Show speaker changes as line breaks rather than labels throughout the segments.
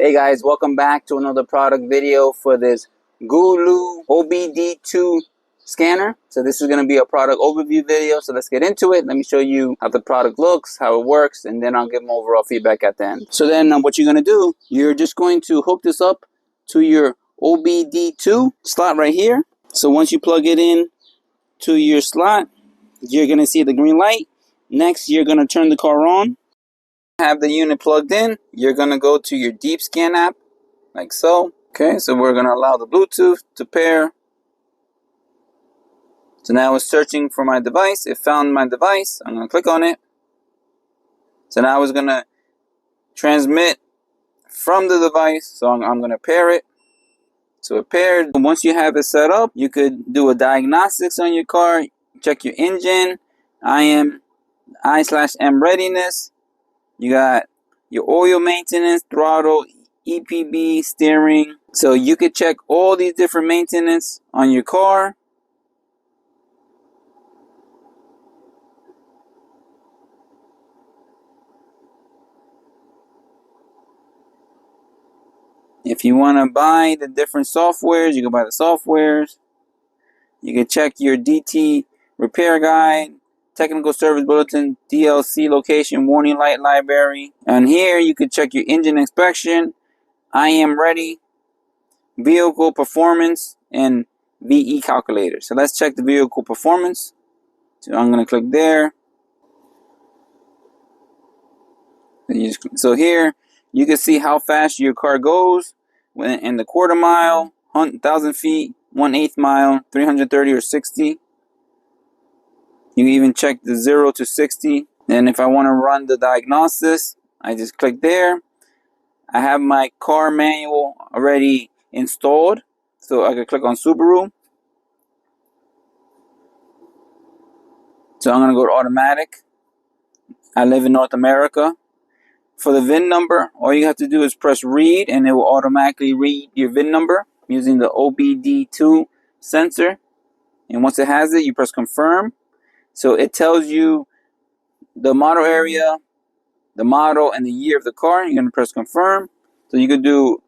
Hey guys, welcome back to another product video for this GOOLOO OBD2 scanner. So this is going to be a product overview video, so let's get into it. Let me show you how the product looks, how it works, and then I'll give them overall feedback at the end. So then what you're going to do, you're just going to hook this up to your OBD2 slot right here. So once you plug it in to your slot, you're going to see the green light. Next, you're going to turn the car on. Have the unit plugged in, you're going to go to your deep scan app like so. Okay, so we're going to allow the Bluetooth to pair. So now it's searching for my device. It found my device. I'm going to click on it. So now it's going to transmit from the device. So I'm going to pair it. So it paired. Once you have it set up, you could do a diagnostics on your car, check your engine, I/M readiness. You got your oil maintenance, throttle, EPB, steering. So you could check all these different maintenance on your car. If you want to buy the different softwares, you can buy the softwares. You can check your DT repair guide, technical service bulletin, DLC location, warning light library. And here you could check your engine inspection, I/M ready, vehicle performance, and VE calculator. So let's check the vehicle performance. So I'm going to click there. So here you can see how fast your car goes when in the quarter mile, 1,000 feet, 1/8 mile, 330 or 60. You can even check the 0 to 60. And if I want to run the diagnostics, I just click there. I have my car manual already installed, so I could click on Subaru. So I'm going to go to automatic. I live in North America. For the VIN number, all you have to do is press read, and it will automatically read your VIN number using the OBD2 sensor. And once it has it, you press confirm. So it tells you the model area, the model, and the year of the car. You're going to press confirm. So you could do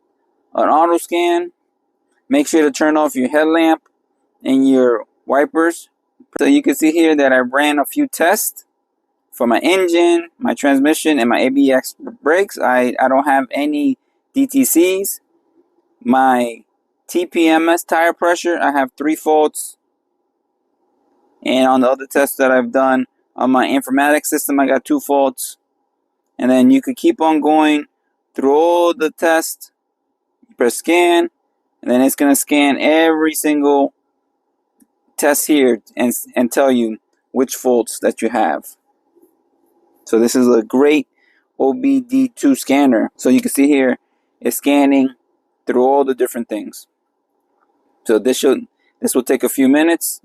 an auto scan. Make sure to turn off your headlamp and your wipers. So you can see here that I ran a few tests for my engine, my transmission, and my ABS brakes. I don't have any DTCs. My TPMS tire pressure, I have 3 faults. And on the other tests that I've done on my informatics system, I got 2 faults. And then you could keep on going through all the tests. You press scan, and then it's going to scan every single test here and tell you which faults that you have. So this is a great OBD2 scanner. So you can see here, it's scanning through all the different things. So this will take a few minutes.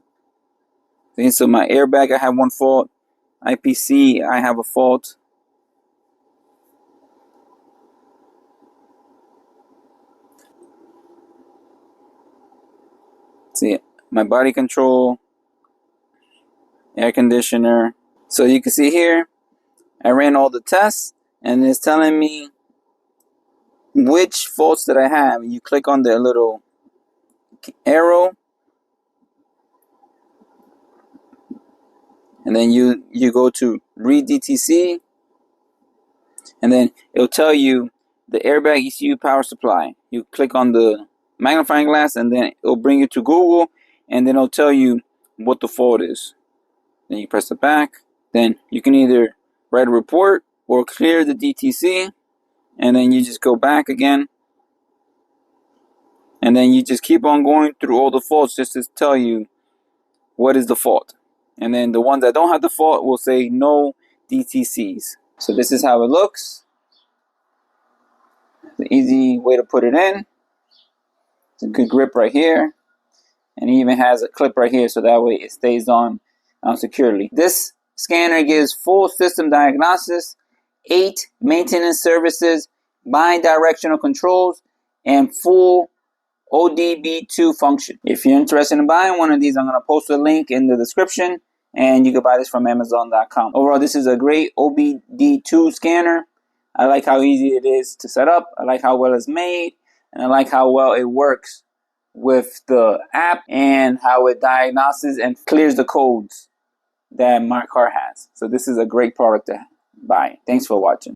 So my airbag, I have 1 fault. IPC, I have a fault. See, my body control, air conditioner. So you can see here, I ran all the tests, and it's telling me which faults that I have. You click on the little arrow, and then you go to read DTC, and then it'll tell you the airbag ECU power supply. You click on the magnifying glass, and then it'll bring you to Google, and then it'll tell you what the fault is. Then you press the back. Then you can either write a report or clear the DTC, and then you just go back again, and then you just keep on going through all the faults just to tell you what is the fault. And then the ones that don't have the fault will say no DTCs. So this is how it looks. It's an easy way to put it in. It's a good grip right here, and it even has a clip right here, so that way it stays on securely. This scanner gives full system diagnostics, 8 maintenance services, bi-directional controls, and full OBD2 function. If you're interested in buying one of these, I'm going to post a link in the description, and you can buy this from Amazon.com. Overall, this is a great OBD2 scanner. I like how easy it is to set up. I like how well it's made. And I like how well it works with the app and how it diagnoses and clears the codes that my car has. So this is a great product to buy. Thanks for watching.